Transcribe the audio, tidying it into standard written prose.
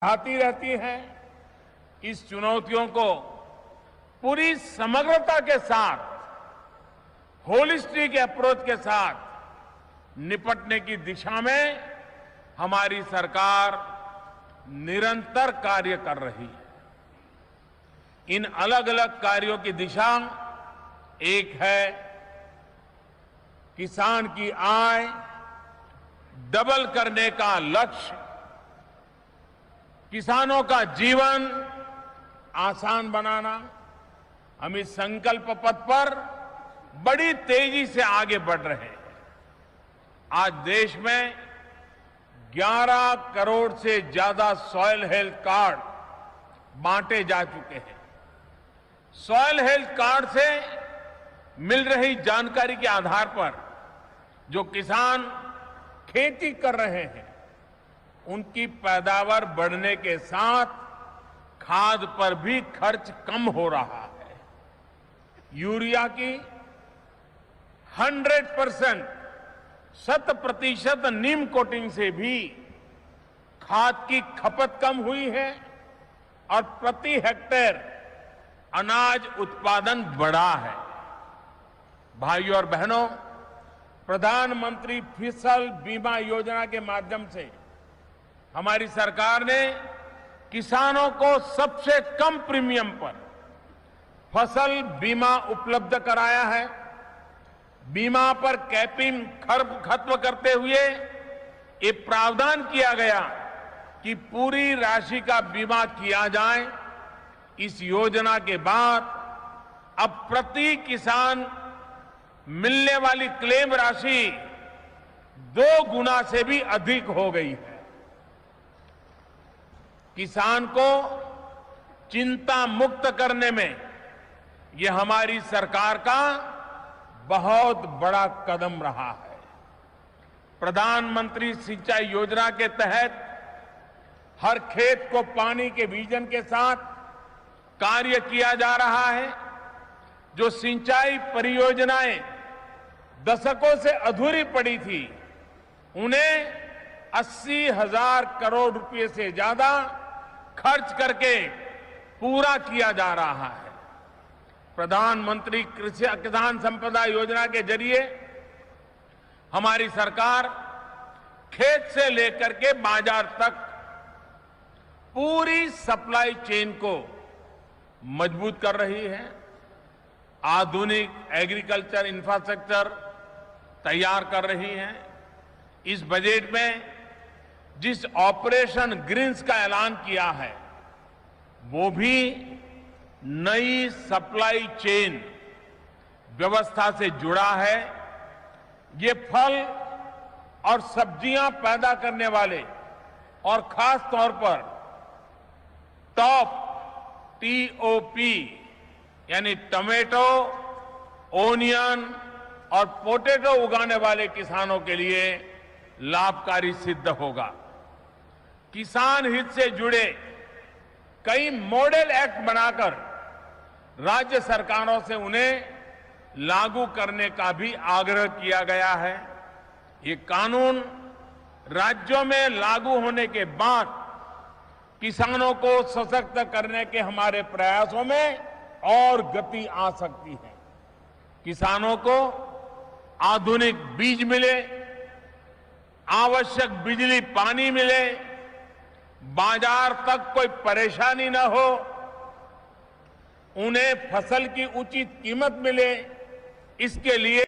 आती रहती हैं। इस चुनौतियों को पूरी समग्रता के साथ, होलिस्टिक अप्रोच के साथ निपटने की दिशा में हमारी सरकार निरंतर कार्य कर रही है। इन अलग अलग कार्यों की दिशा एक है किसान की आय डबल करने का लक्ष्य, किसानों का जीवन आसान बनाना। हम इस संकल्प पथ पर बड़ी तेजी से आगे बढ़ रहे हैं। आज देश में 11 करोड़ से ज्यादा सॉइल हेल्थ कार्ड बांटे जा चुके हैं। सॉइल हेल्थ कार्ड से मिल रही जानकारी के आधार पर जो किसान खेती कर रहे हैं, उनकी पैदावार बढ़ने के साथ खाद पर भी खर्च कम हो रहा है। यूरिया की 100% 100% नीम कोटिंग से भी खाद की खपत कम हुई है और प्रति हेक्टेयर अनाज उत्पादन बढ़ा है। भाइयों और बहनों, प्रधानमंत्री फसल बीमा योजना के माध्यम से हमारी सरकार ने किसानों को सबसे कम प्रीमियम पर फसल बीमा उपलब्ध कराया है। बीमा पर कैपिंग खत्म करते हुए ये प्रावधान किया गया कि पूरी राशि का बीमा किया जाए। इस योजना के बाद अब प्रति किसान मिलने वाली क्लेम राशि 2 गुना से भी अधिक हो गई है। किसान को चिंता मुक्त करने में यह हमारी सरकार का बहुत बड़ा कदम रहा है। प्रधानमंत्री सिंचाई योजना के तहत हर खेत को पानी के विजन के साथ कार्य किया जा रहा है। जो सिंचाई परियोजनाएं दशकों से अधूरी पड़ी थी, उन्हें 80,000 करोड़ रुपए से ज्यादा खर्च करके पूरा किया जा रहा है। प्रधानमंत्री कृषि किसान संपदा योजना के जरिए हमारी सरकार खेत से लेकर के बाजार तक पूरी सप्लाई चेन को मजबूत कर रही है। आधुनिक एग्रीकल्चर इंफ्रास्ट्रक्चर तैयार कर रही है। इस बजट में जिस ऑपरेशन ग्रीन्स का ऐलान किया है, वो भी नई सप्लाई चेन व्यवस्था से जुड़ा है। ये फल और सब्जियां पैदा करने वाले और खास तौर पर TOP यानी टमेटो, ओनियन और पोटैटो उगाने वाले किसानों के लिए लाभकारी सिद्ध होगा। किसान हित से जुड़े कई मॉडल एक्ट बनाकर राज्य सरकारों से उन्हें लागू करने का भी आग्रह किया गया है। ये कानून राज्यों में लागू होने के बाद किसानों को सशक्त करने के हमारे प्रयासों में और गति आ सकती है। किसानों को आधुनिक बीज मिले, आवश्यक बिजली पानी मिले, बाजार तक कोई परेशानी न हो, उन्हें फसल की उचित कीमत मिले, इसके लिए